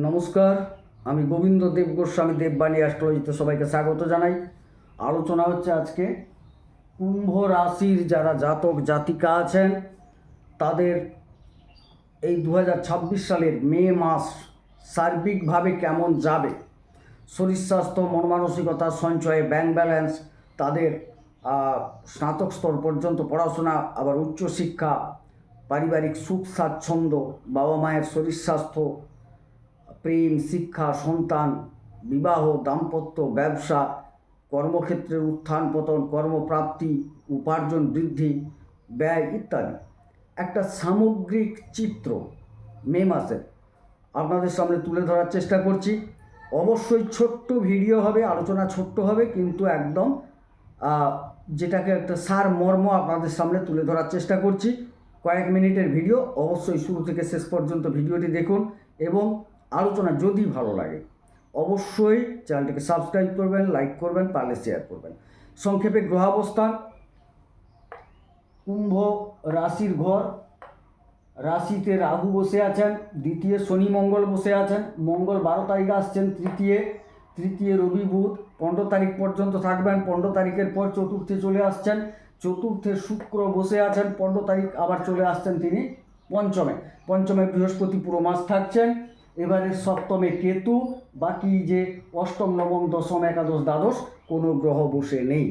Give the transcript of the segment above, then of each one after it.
নমস্কার, আমি গোবিন্দ দেব গোস্বামী দেববাণী অ্যাস্ট্রোলজিতে সবাইকে স্বাগত জানাই। আলোচনা হচ্ছে আজকে কুম্ভ রাশির যারা জাতক জাতিকা আছেন তাদের এই 2026 সালের মে মাস সার্বিকভাবে কেমন যাবে। শরীর স্বাস্থ্য, মন মানসিকতা, সঞ্চয়, ব্যাংক ব্যালেন্স, তাদের স্নাতক স্তর পর্যন্ত পড়াশোনা, আবার উচ্চশিক্ষা, পারিবারিক সুখ স্বাচ্ছন্দ্য, বাবা মায়ের শরীর স্বাস্থ্য, প্রেম, শিক্ষা, সন্তান, বিবাহ, দাম্পত্য, ব্যবসা, কর্মক্ষেত্রের উত্থান পতন, কর্মপ্রাপ্তি, উপার্জন বৃদ্ধি, ব্যয় ইত্যাদি একটা সামগ্রিক চিত্র মে মাসের আপনাদের সামনে তুলে ধরার চেষ্টা করছি। অবশ্যই ছোট্ট ভিডিও হবে, আলোচনা ছোট্ট হবে, কিন্তু একদম যেটাকে একটা সার মর্ম আপনাদের সামনে তুলে ধরার চেষ্টা করছি। কয়েক মিনিটের ভিডিও, অবশ্যই শুরু থেকে শেষ পর্যন্ত ভিডিওটি দেখুন এবং আলোচনা যদি ভালো লাগে অবশ্যই চ্যানেলটিকে সাবস্ক্রাইব করবেন, লাইক করবেন, পারলে শেয়ার করবেন। সংক্ষেপে গ্রহাবস্থান: কুম্ভ রাশির ঘর, রাশিতে রাহু বসে আছেন, দ্বিতীয় শনি মঙ্গল বসে আছেন। মঙ্গল 12 তারিখে আসছেন তৃতীয় রবি বুধ 15 তারিখ পর্যন্ত থাকবেন। 15 তারিখের পর চতুর্থে চলে আসছেন। চতুর্থে শুক্র বসে আছেন। 15 তারিখ আবার চলে আসছেন তিনি পঞ্চমে বৃহস্পতি পুরো মাস থাকছেন। এবারে সপ্তমে কেতু, বাকি যে অষ্টম, নবম, দশম, একাদশ, দ্বাদশ কোনো গ্রহ বসে নেই।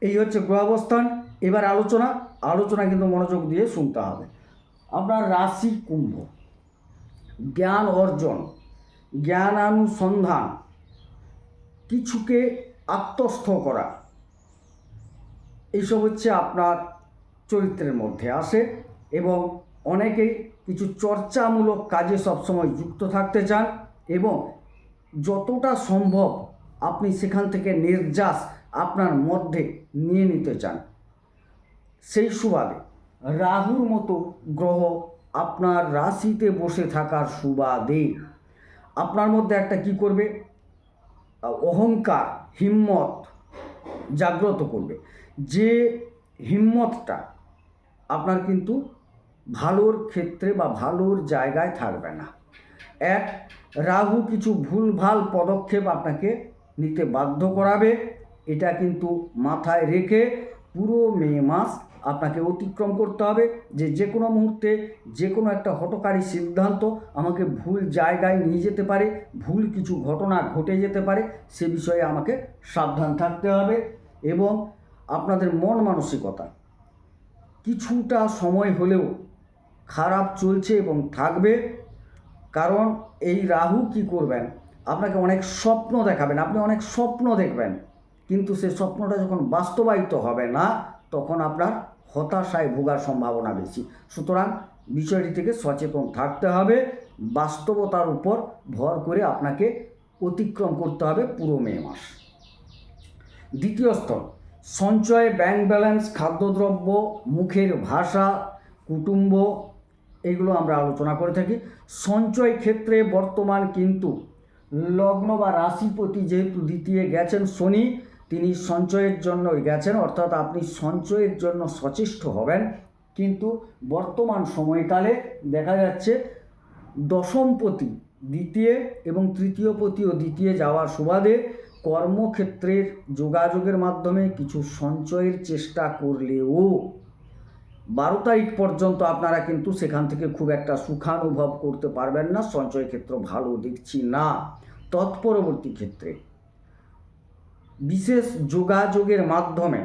এই হচ্ছে গ্রহাবস্থান। এবার আলোচনা কিন্তু মনোযোগ দিয়ে শুনতে হবে। আপনার রাশি কুম্ভ, জ্ঞান অর্জন, জ্ঞানানুসন্ধান, কিছুকে আত্মস্থ করা, এইসব হচ্ছে আপনার চরিত্রের মধ্যে আসে এবং অনেকেই কিছু চর্চামূলক কাজে সবসময় যুক্ত থাকতে চান এবং যতটা সম্ভব আপনি সেখান থেকে নির্যাস আপনার মধ্যে নিয়ে নিতে চান। সেই সুবাদে রাহুর মতো গ্রহ আপনার রাশিতে বসে থাকার সুবাদে আপনার মধ্যে একটা কি করবে, অহংকার, হিম্মত জাগ্রত করবে। যে হিম্মতটা আপনার কিন্তু ভালোর ক্ষেত্রে বা ভালোর জায়গায় থাকবে না। রাহু কিছু ভুলভাল পদক্ষেপ আপনাকে নিতে বাধ্য করাবে। এটা কিন্তু মাথায় রেখে পুরো মে মাস আপনাকে অতিক্রম করতে হবে। যে কোনো মুহূর্তে যে কোনো একটা হঠকারী সিদ্ধান্ত আমাকে ভুল জায়গায় নিয়ে যেতে পারে, ভুল কিছু ঘটনা ঘটে যেতে পারে, সে বিষয়ে আমাকে সাবধান থাকতে হবে। এবং আপনাদের মন মানসিকতা কিছুটা সময় হলেও খারাপ চলছে এবং থাকবে। কারণ এই রাহু কি করবেন, আপনাকে অনেক স্বপ্ন দেখাবেন, আপনি অনেক স্বপ্ন দেখবেন, কিন্তু সে স্বপ্নটা যখন বাস্তবায়িত হবে না তখন আপনার হতাশায় ভোগার সম্ভাবনা বেশি। সুতরাং বিষয়টি থেকে সচেতন থাকতে হবে। বাস্তবতার উপর ভর করে আপনাকে অতিক্রম করতে হবে পুরো মে মাস। দ্বিতীয় স্তর সঞ্চয়, ব্যাংক ব্যালেন্স, খাদ্যদ্রব্য, মুখের ভাষা, কুটুম্ব, এগুলো আমরা আলোচনা করে থাকি। সঞ্চয় ক্ষেত্রে বর্তমান কিন্তু লগ্ন বা রাশিপতি যেহেতু দ্বিতীয় গেছেন শনি, তিনি সঞ্চয়ের জন্য গেছেন, অর্থাৎ আপনি সঞ্চয়ের জন্য সচেষ্ট হবেন। কিন্তু বর্তমান সময়কালে দেখা যাচ্ছে দশমপতি দ্বিতীয় এবং তৃতীয়পতিও দ্বিতীয় যাওয়ার সুবাদে কর্মক্ষেত্রের যোগাযোগের মাধ্যমে কিছু সঞ্চয়ের চেষ্টা করলেও 12 তারিখ পর্যন্ত আপনারা কিন্তু সেখান থেকে খুব একটা সুখানুভব করতে পারবেন না। সঞ্চয় ক্ষেত্র ভালো দেখছি না। তৎপরবর্তী ক্ষেত্রে বিশেষ যোগাযোগের মাধ্যমে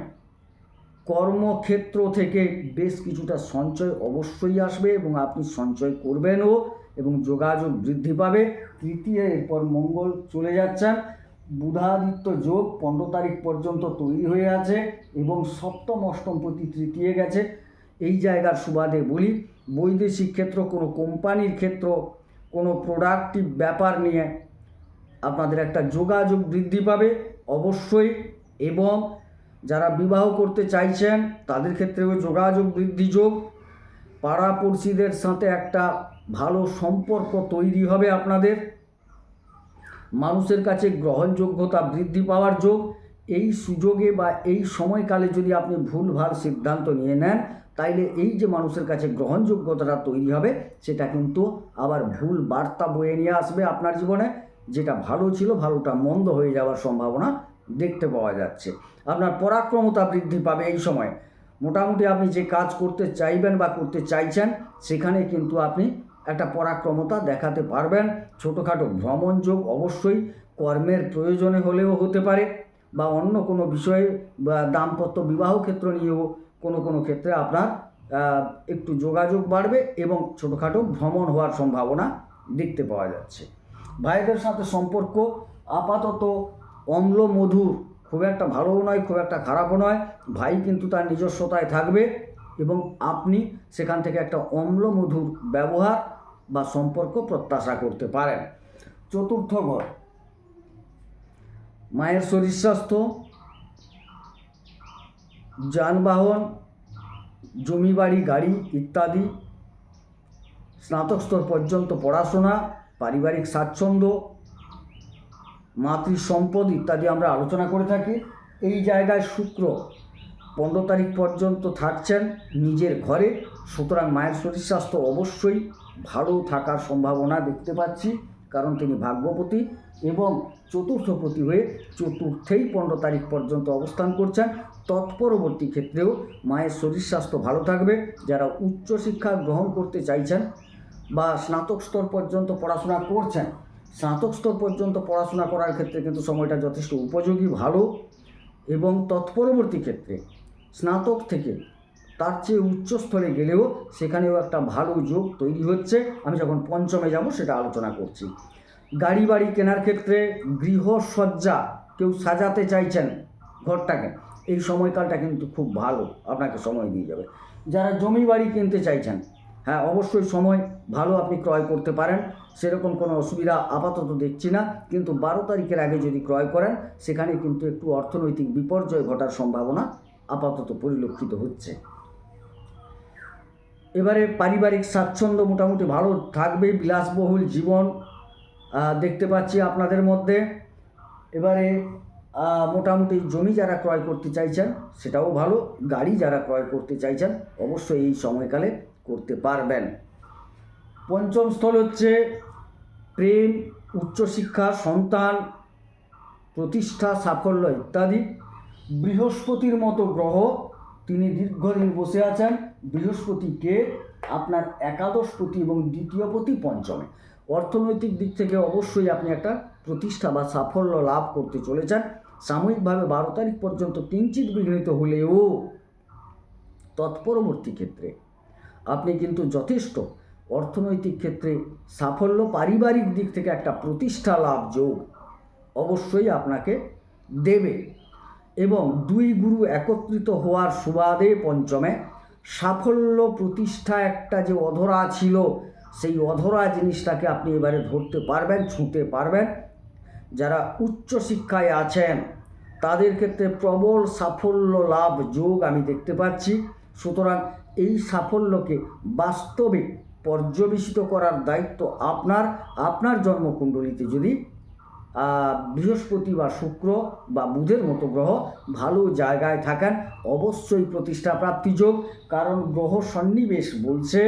কর্মক্ষেত্র থেকে বেশ কিছুটা সঞ্চয় অবশ্যই আসবে এবং আপনি সঞ্চয় করবেনও এবং যোগাযোগ বৃদ্ধি পাবে। তৃতীয়, এরপর মঙ্গল চলে যাচ্ছেন। বুধাদিত্য যোগ 15 তারিখ পর্যন্ত তৈরি হয়ে আছে এবং সপ্তম অষ্টমপতি তৃতীয় গেছে। এই জায়গার সুবাদে বলি, বৈদেশিক ক্ষেত্র, কোনো কোম্পানির ক্ষেত্র, কোনো প্রোডাক্টিভ ব্যাপার নিয়ে আপনাদের একটা যোগাযোগ বৃদ্ধি পাবে অবশ্যই। এবং যারা বিবাহ করতে চাইছেন তাদের ক্ষেত্রেও যোগাযোগ বৃদ্ধি যোগ। পাড়াপড়শিদের সাথে একটা ভালো সম্পর্ক তৈরি হবে আপনাদের। মানুষের কাছে গ্রহণযোগ্যতা বৃদ্ধি পাওয়ার যোগ। এই সুযোগে বা এই সময়কালে যদি আপনি ভুলভাল সিদ্ধান্ত নিয়ে নেন তাইলে এই যে মানুষের কাছে গ্রহণযোগ্যতাটা তৈরি হবে, সেটা কিন্তু আবার ভুল বার্তা বয়ে নিয়ে আসবে আপনার জীবনে। যেটা ভালো ছিল, ভালোটা মন্দ হয়ে যাওয়ার সম্ভাবনা দেখতে পাওয়া যাচ্ছে। আপনার পরাক্রমতা বৃদ্ধি পাবে এই সময়। মোটামুটি আপনি যে কাজ করতে চাইবেন বা করতে চাইছেন, সেখানে কিন্তু আপনি একটা পরাক্রমতা দেখাতে পারবেন। ছোটোখাটো ভ্রমণ যোগ অবশ্যই কর্মের প্রয়োজনে হলেও হতে পারে, বা অন্য কোনো বিষয়ে বা দাম্পত্য বিবাহ ক্ষেত্র নিয়েও কোনো ক্ষেত্রে আপনার একটু যোগাযোগ বাড়বে এবং ছোটোখাটো ভ্রমণ হওয়ার সম্ভাবনা দেখতে পাওয়া যাচ্ছে। ভাইদের সাথে সম্পর্ক আপাতত অম্ল মধুর, খুব একটা ভালোও নয়, খুব একটা খারাপও নয়। ভাই কিন্তু তার নিজস্বতায় থাকবে এবং আপনি সেখান থেকে একটা অম্ল মধুর ব্যবহার বা সম্পর্ক প্রত্যাশা করতে পারেন। চতুর্থ ঘর, মায়ের শরীর স্বাস্থ্য, যানবাহন, জমি বাড়ি গাড়ি ইত্যাদি, স্নাতক স্তর পর্যন্ত পড়াশোনা, পারিবারিক স্বাচ্ছন্দ্য, মাতৃ সম্পদ ইত্যাদি আমরা আলোচনা করে থাকি। এই জায়গায় শুক্র 15 তারিখ পর্যন্ত থাকছেন নিজের ঘরে, সুতরাং মায়ের শরীর স্বাস্থ্য অবশ্যই ভালো থাকার সম্ভাবনা দেখতে পাচ্ছি, কারণ তিনি ভাগ্যপতি এবং চতুর্থপতি হয়ে চতুর্থেই 15 তারিখ পর্যন্ত অবস্থান করছেন। তৎপরবর্তী ক্ষেত্রেও মায়ের শরীর স্বাস্থ্য ভালো থাকবে। যারা উচ্চশিক্ষা গ্রহণ করতে চাইছেন বা স্নাতক স্তর পর্যন্ত পড়াশোনা করছেন, স্নাতক স্তর পর্যন্ত পড়াশোনা করার ক্ষেত্রে কিন্তু সময়টা যথেষ্ট উপযোগী, ভালো। এবং তৎপরবর্তী ক্ষেত্রে স্নাতক থেকে তার চেয়ে উচ্চ স্তরে গেলেও সেখানেও একটা ভালো যোগ তৈরি হচ্ছে। আমি যখন পঞ্চমে যাব সেটা আলোচনা করছি। গাড়ি বাড়ি কেনার ক্ষেত্রে, গৃহসজ্জা কেউ সাজাতে চাইছেন ঘরটাকে, এই সময়কালটা কিন্তু খুব ভালো, আপনাকে সময় দিয়ে যাবে। যারা জমি বাড়ি কিনতে চাইছেন, হ্যাঁ অবশ্যই সময় ভালো, আপনি ক্রয় করতে পারেন, সেরকম কোনো অসুবিধা আপাতত দেখছি না। কিন্তু 12 তারিখের আগে যদি ক্রয় করেন, সেখানে কিন্তু একটু অর্থনৈতিক বিপর্যয় ঘটার সম্ভাবনা আপাতত পরিলক্ষিত হচ্ছে। এবারে পারিবারিক স্বাচ্ছন্দ্য মোটামুটি ভালো থাকবে, বিলাসবহুল জীবন দেখতে পাচ্ছি আপনাদের মধ্যে। এবারে মোটামুটি জমি যারা ক্রয় করতে চাইছেন সেটাও ভালো, গাড়ি যারা ক্রয় করতে চাইছেন অবশ্যই এই সময়কালে করতে পারবেন। পঞ্চম স্থল হচ্ছে প্রেম, উচ্চশিক্ষা, সন্তান, প্রতিষ্ঠা, সাফল্য ইত্যাদি। বৃহস্পতির মতো গ্রহ তিনি দীর্ঘদিন বসে আছেন। বৃহস্পতিকে আপনার একাদশপতি এবং দ্বিতীয়পতি পঞ্চমে। অর্থনৈতিক দিক থেকে অবশ্যই আপনি একটা প্রতিষ্ঠা বা সাফল্য লাভ করতে চলেছেন। সাময়িকভাবে 12 তারিখ পর্যন্ত কিঞ্চিত বিঘ্নিত হলেও তৎপরবর্তী ক্ষেত্রে আপনি কিন্তু যথেষ্ট অর্থনৈতিক ক্ষেত্রে সাফল্য, পারিবারিক দিক থেকে একটা প্রতিষ্ঠা লাভ যোগ অবশ্যই আপনাকে দেবে। এবং দুই গুরু একত্রিত হওয়ার সুবাদে পঞ্চমে সাফল্য, প্রতিষ্ঠা, একটা যে অধরা ছিল সেই অধরা জিনিসটাকে আপনি এবারে ধরতে পারবেন, ছুঁতে পারবেন। যারা উচ্চশিক্ষায় আছেন তাদের ক্ষেত্রে প্রবল সাফল্য লাভ যোগ আমি দেখতে পাচ্ছি। সুতরাং এই সাফল্যকে বাস্তবে পর্যবেসিত করার দায়িত্ব আপনার জন্মকুণ্ডলিতে যদি বৃহস্পতি বা শুক্র বা বুধের মতো গ্রহ ভালো জায়গায় থাকেন, অবশ্যই প্রতিষ্ঠা প্রাপ্তি যোগ। কারণ গ্রহ সন্নিবেশ বলছে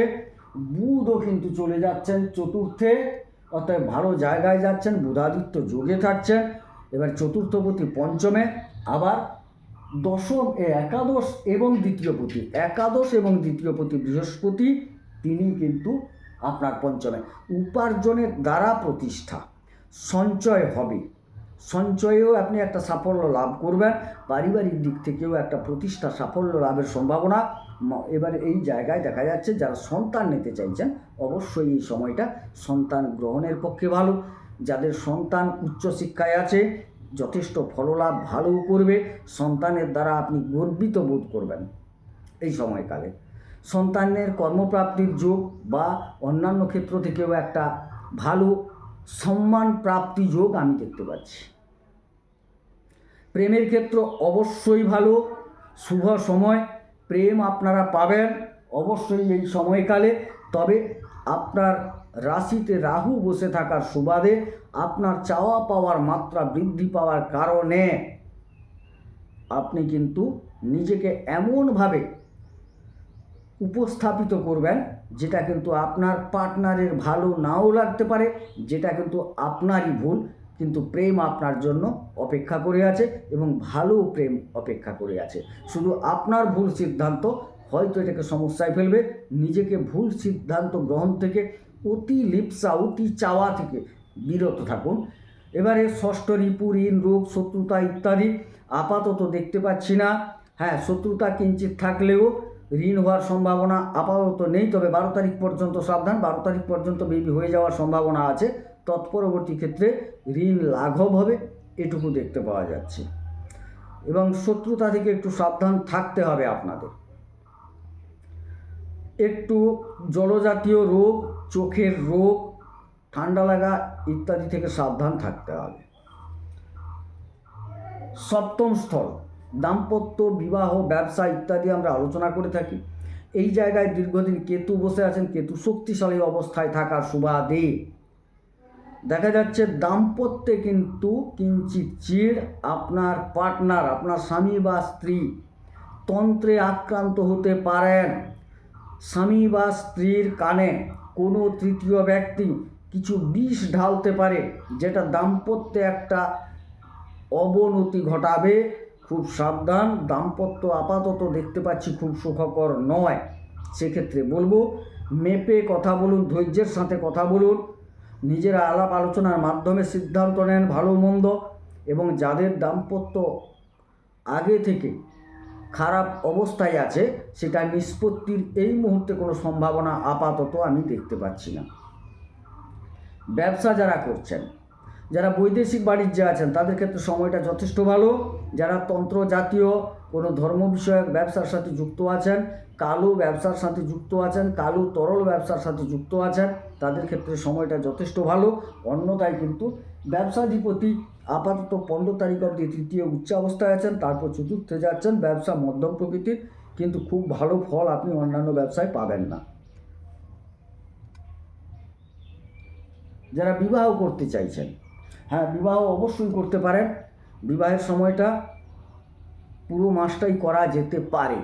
বুধও কিন্তু চলে যাচ্ছেন চতুর্থে, অর্থাৎ ভালো জায়গায় যাচ্ছেন, বুধাদিত্য যোগে থাকছেন। এবার চতুর্থপতি পঞ্চমে, আবার একাদশ এবং দ্বিতীয়পতি বৃহস্পতি তিনি কিন্তু আপনার পঞ্চমে। উপার্জনের দ্বারা প্রতিষ্ঠা, সঞ্চয় হবে, সঞ্চয়েও আপনি একটা সাফল্য লাভ করবেন। পারিবারিক দিক থেকেও একটা প্রতিষ্ঠা সাফল্য লাভের সম্ভাবনা। এবারে এই জায়গায় দেখা যাচ্ছে যারা সন্তান নিতে চাইছেন অবশ্যই এই সময়টা সন্তান গ্রহণের পক্ষে ভালো। যাদের সন্তান উচ্চশিক্ষায় আছে যথেষ্ট ফললাভ ভালো করবে, সন্তানের দ্বারা আপনি গর্বিত বোধ করবেন এই সময়কালে। সন্তানের কর্মপ্রাপ্তির যোগ বা অন্যান্য ক্ষেত্র থেকেও একটা ভালো সম্মান প্রাপ্তি যোগ আমি দেখতে পাচ্ছি। প্রেমের ক্ষেত্র অবশ্যই ভালো, শুভ সময়, প্রেম আপনারা পাবেন অবশ্যই এই সময়কালে। তবে আপনার রাশিতে রাহু বসে থাকার সুবাদে আপনার চাওয়া পাওয়ার মাত্রা বৃদ্ধি পাওয়ার কারণে আপনি কিন্তু নিজেকে এমনভাবে উপস্থাপিত করবেন, যেটা কিন্তু আপনার পার্টনারের ভালো নাও লাগতে পারে, যেটা কিন্তু আপনারই ভুল, কিন্তু প্রেম আপনার জন্য অপেক্ষা করে আছে এবং ভালো প্রেম অপেক্ষা করে আছে। শুধু আপনার ভুল সিদ্ধান্ত হয়তো এটাকে সমস্যায় ফেলবে। নিজেকে ভুল সিদ্ধান্ত গ্রহণ থেকে, অতি লিপ্সা, অতি চাওয়া থেকে বিরত থাকুন। এবারে ষষ্ঠ রিপু, ঋণ, রোগ, শত্রুতা ইত্যাদি আপাতত দেখতে পাচ্ছি না। হ্যাঁ, শত্রুতা কিঞ্চিত থাকলেও ঋণ হওয়ার সম্ভাবনা আপাতত নেই, তবে 12 তারিখ পর্যন্ত সাবধান। 12 তারিখ পর্যন্ত বেবি হয়ে যাওয়ার সম্ভাবনা আছে। তৎপরবর্তী ক্ষেত্রে ঋণ লাঘব হবে, এটুকু দেখতে পাওয়া যাচ্ছে। এবং শত্রুতা থেকে একটু সাবধান থাকতে হবে আপনাদের। একটু জলজাতীয় রোগ, চোখের রোগ, ঠান্ডা লাগা ইত্যাদি থেকে সাবধান থাকতে হবে। সপ্তম স্থল, দাম্পত্য, বিবাহ, ব্যবসা ইত্যাদি আমরা আলোচনা করে থাকি। এই জায়গায় দীর্ঘদিন কেতু বসে আছেন। কেতু শক্তিশালী অবস্থায় থাকার সুবাদে দেখা যাচ্ছে দাম্পত্যে কিন্তু কিঞ্চিত চিড়, আপনার পার্টনার, আপনার স্বামী বা স্ত্রী তন্ত্রে আক্রান্ত হতে পারেন। স্বামী বা স্ত্রীর কানে কোনো তৃতীয় ব্যক্তি কিছু বিষ ঢালতে পারে, যেটা দাম্পত্যে একটা অবনতি ঘটাবে। খুব সাবধান। দাম্পত্য আপাতত দেখতে পাচ্ছি খুব সুখকর নয়। সেক্ষেত্রে বলবো মেপে কথা বলুন, ধৈর্যের সাথে কথা বলুন, নিজেরা আলাপ আলোচনার মাধ্যমে সিদ্ধান্ত নেন ভালো মন্দ। এবং যাদের দাম্পত্য আগে থেকে খারাপ অবস্থায় আছে, সেটা নিষ্পত্তির এই মুহূর্তে কোনো সম্ভাবনা আপাতত আমি দেখতে পাচ্ছি না। ব্যবসা যারা করছেন, যারা বৈদেশিক বাণিজ্যে আছেন, তাদের ক্ষেত্রে সময়টা যথেষ্ট ভালো। যারা তন্ত্র জাতীয় কোনো ধর্ম বিষয়ক ব্যবসার সাথে যুক্ত আছেন, কালো ব্যবসার সাথে যুক্ত আছেন, কালো তরল ব্যবসার সাথে যুক্ত আছেন, তাদের ক্ষেত্রে সময়টা যথেষ্ট ভালো। অন্যথায় কিন্তু ব্যবসাধিপতি আপাতত 15 তারিখ অবধি তৃতীয় উচ্চ অবস্থায় আছেন, তারপর চতুর্থে যাচ্ছেন। ব্যবসা মধ্যম প্রকৃতির, কিন্তু খুব ভালো ফল আপনি অন্যান্য ব্যবসায় পাবেন না। যারা বিবাহ করতে চাইছেন, হ্যাঁ, বিবাহ অবশ্যই করতে পারেন। বিবাহের সময়টা পুরো মাসটাই করা যেতে পারে,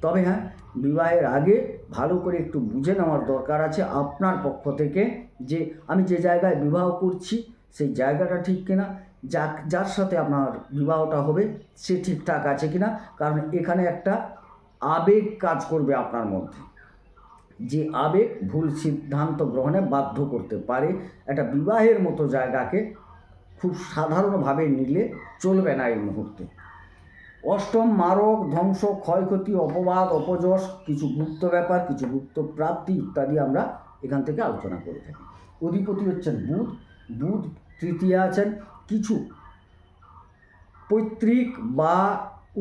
তবে হ্যাঁ, বিবাহের আগে ভালো করে একটু বুঝে নেওয়ার দরকার আছে আপনার পক্ষ থেকে, যে আমি যে জায়গায় বিবাহ করছি সেই জায়গাটা ঠিক কিনা, যার সাথে আপনার বিবাহটা হবে সে ঠিকঠাক আছে কিনা। কারণ এখানে একটা আবেগ কাজ করবে আপনার মধ্যে, যে আবেগ ভুল সিদ্ধান্ত গ্রহণে বাধ্য করতে পারে। একটা বিবাহের মতো জায়গাকে খুব সাধারণভাবে নিলে চলবে না এই মুহূর্তে। অষ্টম, মারক, ধ্বংস, ক্ষয়ক্ষতি, অপবাদ, অপযশ, কিছু গুপ্ত ব্যাপার, কিছু গুপ্ত প্রাপ্তি ইত্যাদি আমরা এখান থেকে আলোচনা করে থাকি। অধিপতি হচ্ছেন বুধ। বুধ তৃতীয় আছেন। কিছু পৈতৃক বা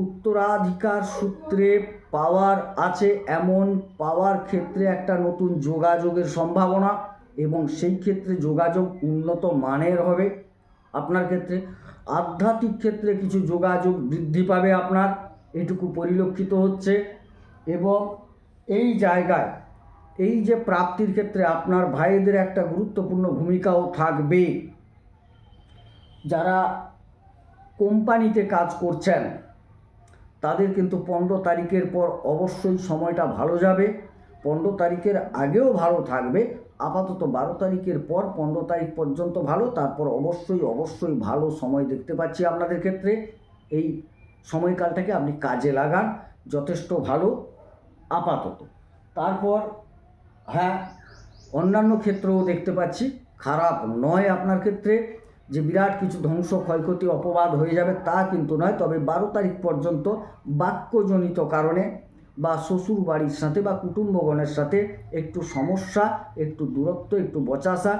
উত্তরাধিকার সূত্রে পাওয়ার আছে, এমন পাওয়ার ক্ষেত্রে একটা নতুন যোগাযোগের সম্ভাবনা, এবং সেই ক্ষেত্রে যোগাযোগ উন্নত মানের হবে আপনার ক্ষেত্রে। আধ্যাত্মিক ক্ষেত্রে কিছু যোগাযোগ বৃদ্ধি পাবে আপনার, এটুকু পরিলক্ষিত হচ্ছে। এবং এই জায়গায় এই যে প্রাপ্তির ক্ষেত্রে আপনার ভাইদের একটা গুরুত্বপূর্ণ ভূমিকাও থাকবে। যারা কোম্পানিতে কাজ করছেন তাদের কিন্তু 15 তারিখের পর অবশ্যই সময়টা ভালো যাবে। 15 তারিখের আগেও ভালো থাকবে। আপাতত 12 তারিখের পর 15 তারিখ পর্যন্ত ভালো, তারপর অবশ্যই ভালো সময় দেখতে পাচ্ছি আপনাদের ক্ষেত্রে। এই সময়কালটাকে আপনি কাজে লাগান, যথেষ্ট ভালো আপাতত। তারপর হ্যাঁ, অন্যান্য ক্ষেত্রেও দেখতে পাচ্ছি খারাপ নয় আপনার ক্ষেত্রে, যে বিরাট কিছু ধ্বংস, ক্ষয়ক্ষতি, অপবাদ হয়ে যাবে তা কিন্তু নয়। তবে 12 তারিখ পর্যন্ত বাক্যজনিত কারণে বা শ্বশুর বাড়ির সাথে বা কুটুম্বগণের সাথে একটু সমস্যা, একটু দূরত্ব, একটু বচাসা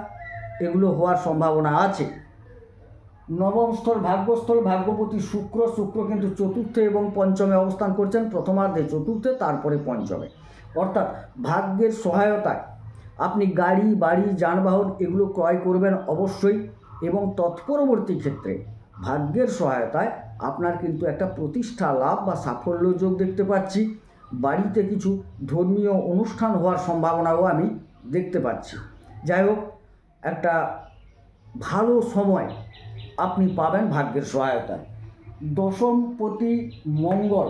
এগুলো হওয়ার সম্ভাবনা আছে। নবম স্থল, ভাগ্যস্থল, ভাগ্যপতি শুক্র। শুক্র কিন্তু চতুর্থে এবং পঞ্চমে অবস্থান করছেন। প্রথমার্ধে চতুর্থে, তারপরে পঞ্চমে। অর্থাৎ ভাগ্যের সহায়তায় আপনি গাড়ি, বাড়ি, যানবাহন এগুলো ক্রয় করবেন অবশ্যই। এবং তৎপরবর্তী ক্ষেত্রে ভাগ্যের সহায়তায় আপনার কিন্তু একটা প্রতিষ্ঠা লাভ বা সাফল্য যোগ দেখতে পাচ্ছি। বাড়িতে কিছু ধর্মীয় অনুষ্ঠান হওয়ার সম্ভাবনাও আমি দেখতে পাচ্ছি। যাই হোক, একটা ভালো সময় আপনি পাবেন ভাগ্যের সহায়তায়। দশমপতি মঙ্গল,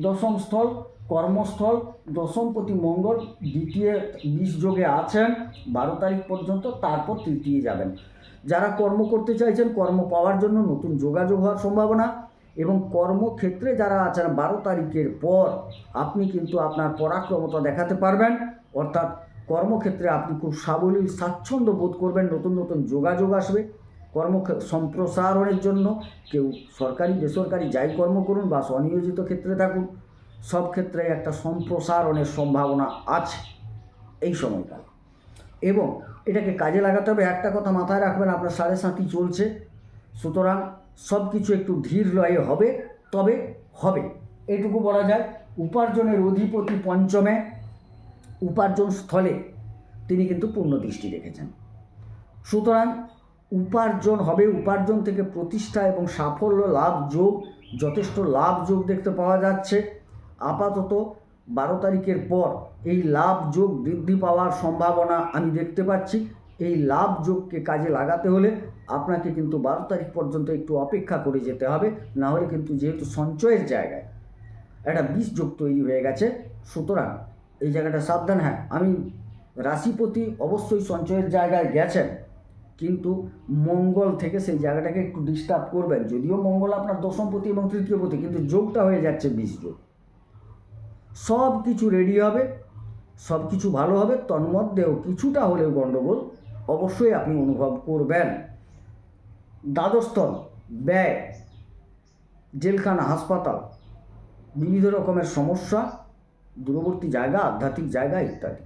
দশম স্থল কর্মস্থল দশমপতি মঙ্গল দ্বিতীয় 20 যোগে আছেন 12 তারিখ পর্যন্ত, তারপর তৃতীয় যাবেন। যারা কর্ম করতে চাইছেন, কর্ম পাওয়ার জন্য নতুন যোগাযোগ হওয়ার সম্ভাবনা, এবং কর্মক্ষেত্রে যারা আছেন 12 তারিখের পর আপনি কিন্তু আপনার পরাক্রমতা দেখাতে পারবেন, অর্থাৎ কর্মক্ষেত্রে আপনি খুব সাবলীল স্বাচ্ছন্দ্য বোধ করবেন, নতুন নতুন যোগাযোগ আসবে। কর্ম সম্প্রসারণের জন্য কেউ সরকারি বেসরকারি যাই কর্ম করুন বা স্বনিয়োজিত ক্ষেত্রে থাকুন, সব ক্ষেত্রে একটা সম্প্রসারণের সম্ভাবনা আছে এই সময়কাল, এবং এটাকে কাজে লাগাতে হবে। একটা কথা মাথায় রাখবেন, আপনার 7.5 চলছে, সুতরাং সব কিছু একটু ধীর লয়ে হবে, তবে হবে এটুকু বলা যায়। উপার্জনের অধিপতি পঞ্চমে, উপার্জন স্থলে তিনি কিন্তু পূর্ণ দৃষ্টি রেখেছেন, সুতরাং উপার্জন হবে। উপার্জন থেকে প্রতিষ্ঠা এবং সাফল্য লাভ যোগ, যথেষ্ট লাভ যোগ দেখতে পাওয়া যাচ্ছে। আপাতত 12 তারিখের পর এই লাভ যোগ বৃদ্ধি পাওয়ার সম্ভাবনা আমি দেখতে পাচ্ছি। এই লাভ যোগকে কাজে লাগাতে হলে আপনাকে কিন্তু 12 তারিখ পর্যন্ত একটু অপেক্ষা করে যেতে হবে, না হলে কিন্তু যেহেতু সঞ্চয়ের জায়গায় একটা 20 যোগ তৈরি হয়ে গেছে, সুতরাং এই জায়গাটা সাবধান। হ্যাঁ, আমি রাশিপতি অবশ্যই সঞ্চয়ের জায়গায় গেছেন, কিন্তু মঙ্গল থেকে সেই জায়গাটাকে একটু ডিস্টার্ব করবেন। যদিও মঙ্গল আপনার দশমপতি এবং তৃতীয়পতি, কিন্তু যোগটা হয়ে যাচ্ছে 20 যোগ। সব কিছু রেডি হবে, সব কিছু ভালো হবে, তন্মধ্যেও কিছুটা হলেও গণ্ডগোল অবশ্যই আপনি অনুভব করবেন। দ্বাদশস্থল ব্যয়, জেলখানা, হাসপাতাল, বিবিধ রকমের সমস্যা, দূরবর্তী জায়গা, আধ্যাত্মিক জায়গা ইত্যাদি।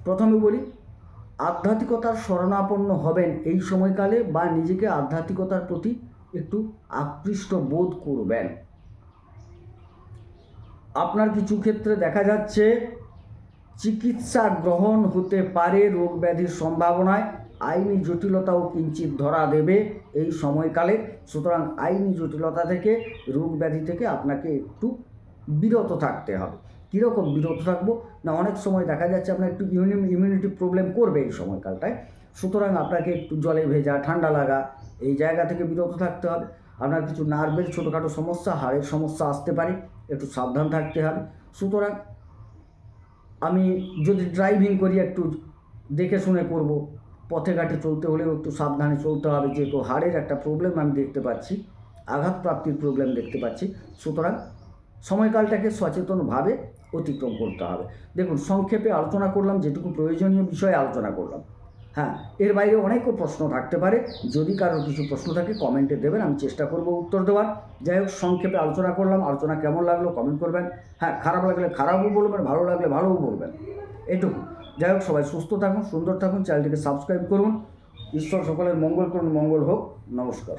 প্রথমে বলি, আধ্যাত্মিকতার শরণাপন্ন হবেন এই সময়কালে, বা নিজেকে আধ্যাত্মিকতার প্রতি একটু আকৃষ্ট বোধ করবেন। আপনার কিছু ক্ষেত্রে দেখা যাচ্ছে চিকিৎসা গ্রহণ হতে পারে রোগ ব্যাধির সম্ভাবনায়, আইনি জটিলতাও কিঞ্চিত ধরা দেবে এই সময়কালে, সুতরাং আইনি জটিলতা থেকে, রোগ ব্যাধি থেকে আপনাকে একটু বিরত থাকতে হবে। কীরকম বিরত থাকবো না, অনেক সময় দেখা যাচ্ছে আপনার একটু ইমিউনিটি প্রবলেম করবে এই সময়কালটায়, সুতরাং আপনাকে একটু জলে ভেজা, ঠান্ডা লাগা এই জায়গা থেকে বিরত থাকতে হবে। আপনার কিছু নার্ভের ছোটোখাটো সমস্যা, হাড়ের সমস্যা আসতে পারে, একটু সাবধান থাকতে হবে। সুতরাং আমি যদি ড্রাইভিং করি একটু দেখে শুনে করব, পথে ঘাটে চলতে হলেও একটু সাবধানে চলতে হবে, যেহেতু হাড়ের একটা প্রবলেম আমি দেখতে পাচ্ছি, আঘাতপ্রাপ্তির প্রবলেম দেখতে পাচ্ছি, সুতরাং সময়কালটাকে সচেতনভাবে অতিক্রম করতে হবে। দেখুন, সংক্ষেপে আলোচনা করলাম, যেটুকু প্রয়োজনীয় বিষয়ে আলোচনা করলাম। হ্যাঁ, এর বাইরে অনেকও প্রশ্ন থাকতে পারে, যদি কারোর কিছু প্রশ্ন থাকে কমেন্টে দেবেন, আমি চেষ্টা করব উত্তর দেওয়ার। যাই হোক, সংক্ষেপে আলোচনা করলাম, আলোচনা কেমন লাগলো কমেন্ট করবেন। হ্যাঁ, খারাপ লাগলে খারাপও বলবেন, ভালো লাগলে ভালোও বলবেন, এটুকু। যাই হোক, সবাই সুস্থ থাকুন, সুন্দর থাকুন, চ্যানেলটিকে সাবস্ক্রাইব করুন। ঈশ্বর সকলের মঙ্গল করুন, মঙ্গল হোক। নমস্কার।